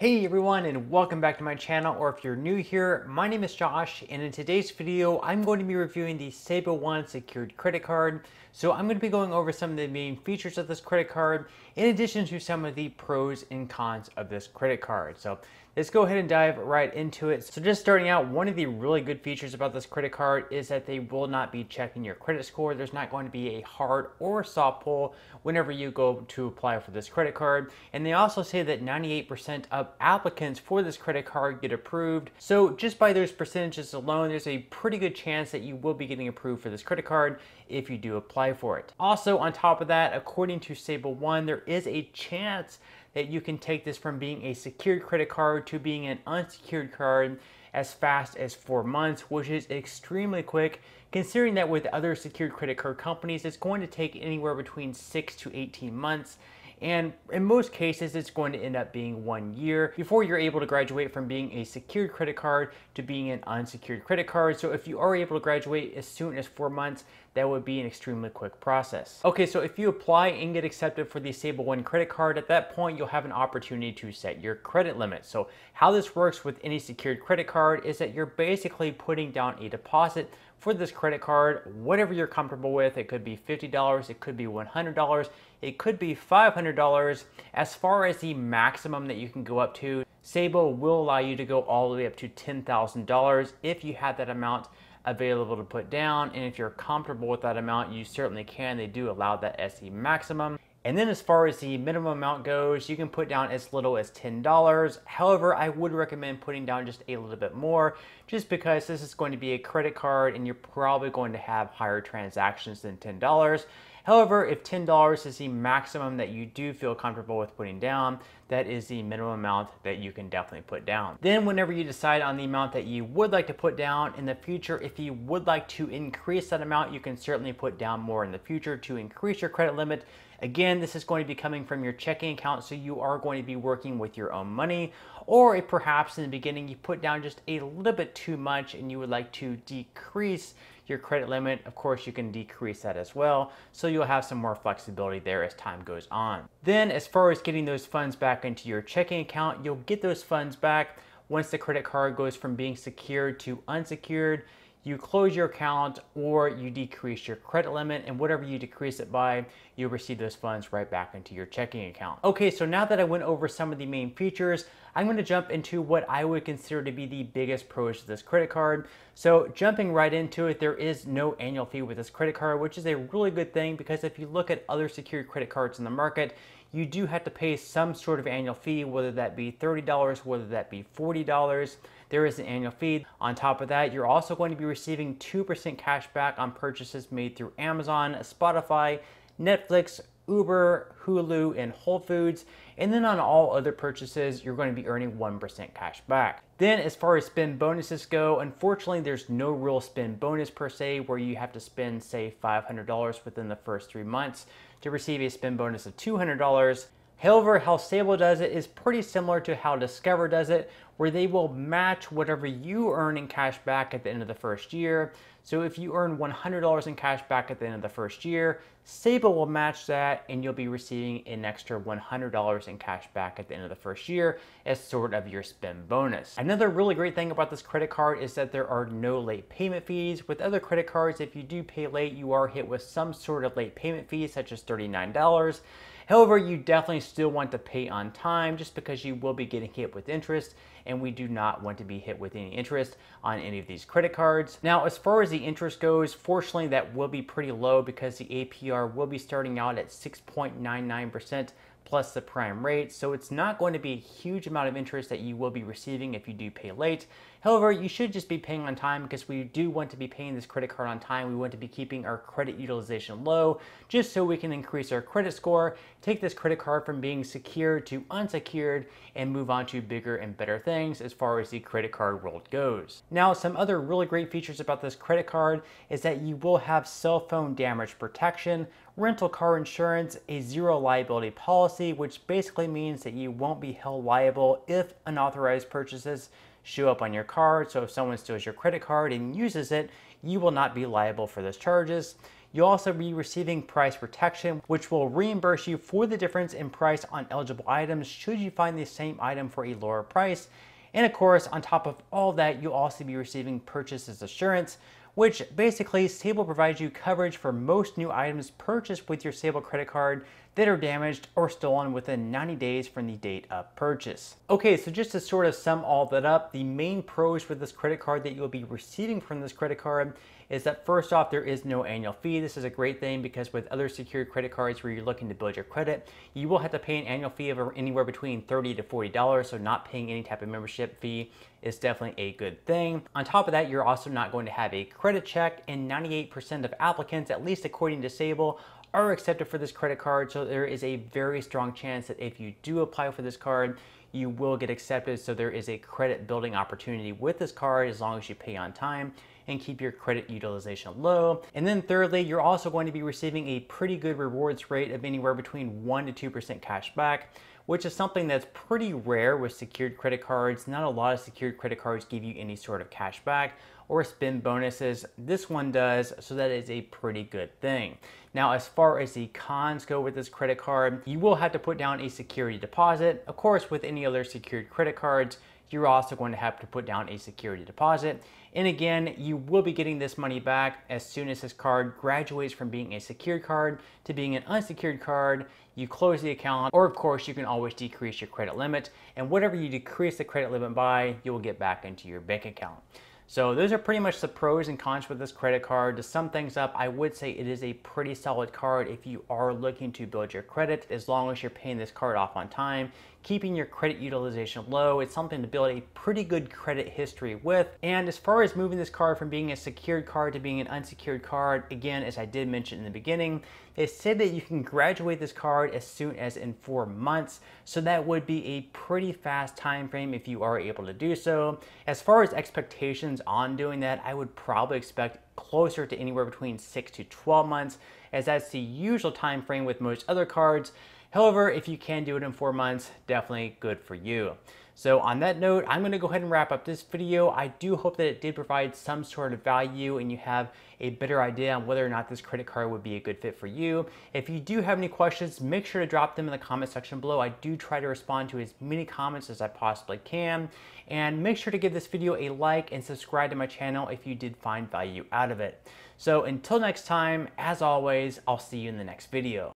Hey everyone, and welcome back to my channel, or if you're new here, my name is Josh, and in today's video, I'm going to be reviewing the Sable One Secured Credit Card. So I'm going to be going over some of the main features of this credit card, in addition to some of the pros and cons of this credit card. So let's go ahead and dive right into it. So just starting out, one of the really good features about this credit card is that they will not be checking your credit score. There's not going to be a hard or soft pull whenever you go to apply for this credit card. And they also say that 98% of applicants for this credit card get approved. So just by those percentages alone, there's a pretty good chance that you will be getting approved for this credit card if you do apply for it. Also, on top of that, according to Sable One, there is a chance that you can take this from being a secured credit card to being an unsecured card as fast as 4 months, which is extremely quick, considering that with other secured credit card companies, it's going to take anywhere between 6 to 18 months. And in most cases, it's going to end up being 1 year before you're able to graduate from being a secured credit card to being an unsecured credit card. So if you are able to graduate as soon as 4 months, that would be an extremely quick process. Okay, so if you apply and get accepted for the Sable One credit card, at that point, you'll have an opportunity to set your credit limit. So how this works with any secured credit card is that you're basically putting down a deposit for this credit card, whatever you're comfortable with. It could be $50, it could be $100, it could be $500. As far as the maximum that you can go up to, Sable will allow you to go all the way up to $10,000 if you have that amount available to put down. And if you're comfortable with that amount, you certainly can. They do allow that as the maximum. And then as far as the minimum amount goes, you can put down as little as $10. However, I would recommend putting down just a little bit more, just because this is going to be a credit card and you're probably going to have higher transactions than $10. However, if $10 is the maximum that you do feel comfortable with putting down, that is the minimum amount that you can definitely put down. Then whenever you decide on the amount that you would like to put down in the future, if you would like to increase that amount, you can certainly put down more in the future to increase your credit limit. Again, this is going to be coming from your checking account, so you are going to be working with your own money. Or if perhaps in the beginning you put down just a little bit too much and you would like to decrease your credit limit, of course you can decrease that as well. So you'll have some more flexibility there as time goes on. Then as far as getting those funds back into your checking account, you'll get those funds back once the credit card goes from being secured to unsecured. You close your account or you decrease your credit limit, and whatever you decrease it by, you'll receive those funds right back into your checking account. Okay, so now that I went over some of the main features, I'm going to jump into what I would consider to be the biggest pros to this credit card. So jumping right into it, there is no annual fee with this credit card, which is a really good thing, because if you look at other secured credit cards in the market, you do have to pay some sort of annual fee, whether that be $30, whether that be $40. There is an annual fee. On top of that, you're also going to be receiving 2% cash back on purchases made through Amazon, Spotify, Netflix, Uber, Hulu, and Whole Foods. And then on all other purchases, you're going to be earning 1% cash back. Then as far as spend bonuses go, unfortunately, there's no real spend bonus per se, where you have to spend, say, $500 within the first 3 months to receive a spend bonus of $200. However, how Sable does it is pretty similar to how Discover does it, where they will match whatever you earn in cash back at the end of the first year. So if you earn $100 in cash back at the end of the first year, Sable will match that, and you'll be receiving an extra $100 in cash back at the end of the first year as sort of your spend bonus. Another really great thing about this credit card is that there are no late payment fees. With other credit cards, if you do pay late, you are hit with some sort of late payment fee, such as $39. However, you definitely still want to pay on time, just because you will be getting hit with interest, and we do not want to be hit with any interest on any of these credit cards. Now, as far as the interest goes, fortunately that will be pretty low, because the APR will be starting out at 6.99% plus the prime rate. So it's not going to be a huge amount of interest that you will be receiving if you do pay late. However, you should just be paying on time, because we do want to be paying this credit card on time. We want to be keeping our credit utilization low, just so we can increase our credit score, take this credit card from being secured to unsecured, and move on to bigger and better things as far as the credit card world goes. Now, some other really great features about this credit card is that you will have cell phone damage protection, rental car insurance, a zero liability policy, which basically means that you won't be held liable if unauthorized purchases show up on your card. So if someone steals your credit card and uses it, you will not be liable for those charges. You'll also be receiving price protection, which will reimburse you for the difference in price on eligible items should you find the same item for a lower price. And of course, on top of all that, you'll also be receiving purchases assurance, which basically Sable provides you coverage for most new items purchased with your Sable credit card that are damaged or stolen within 90 days from the date of purchase. Okay, so just to sort of sum all that up, the main pros with this credit card that you'll be receiving from this credit card is that first off, there is no annual fee. This is a great thing because with other secured credit cards where you're looking to build your credit, you will have to pay an annual fee of anywhere between $30 to $40, so not paying any type of membership fee is definitely a good thing. On top of that, you're also not going to have a credit check, and 98% of applicants, at least according to Sable, are accepted for this credit card, so there is a very strong chance that if you do apply for this card, you will get accepted. So there is a credit building opportunity with this card as long as you pay on time and keep your credit utilization low. And then thirdly, you're also going to be receiving a pretty good rewards rate of anywhere between 1% to 2% cash back, which is something that's pretty rare with secured credit cards. Not a lot of secured credit cards give you any sort of cash back or spend bonuses. This one does, so that is a pretty good thing. Now, as far as the cons go with this credit card, you will have to put down a security deposit. Of course, with any other secured credit cards, you're also going to have to put down a security deposit. And again, you will be getting this money back as soon as this card graduates from being a secured card to being an unsecured card. You close the account, or of course, you can always decrease your credit limit. And whatever you decrease the credit limit by, you will get back into your bank account. So those are pretty much the pros and cons with this credit card. To sum things up, I would say it is a pretty solid card if you are looking to build your credit, as long as you're paying this card off on time, keeping your credit utilization low. It's something to build a pretty good credit history with. And as far as moving this card from being a secured card to being an unsecured card, again, as I did mention in the beginning, they said that you can graduate this card as soon as in 4 months. So that would be a pretty fast time frame if you are able to do so. As far as expectations on doing that, I would probably expect closer to anywhere between 6 to 12 months, as that's the usual time frame with most other cards. However, if you can do it in 4 months, definitely good for you. So on that note, I'm going to go ahead and wrap up this video. I do hope that it did provide some sort of value and you have a better idea on whether or not this credit card would be a good fit for you. If you do have any questions, make sure to drop them in the comment section below. I do try to respond to as many comments as I possibly can. And make sure to give this video a like and subscribe to my channel if you did find value out of it. So until next time, as always, I'll see you in the next video.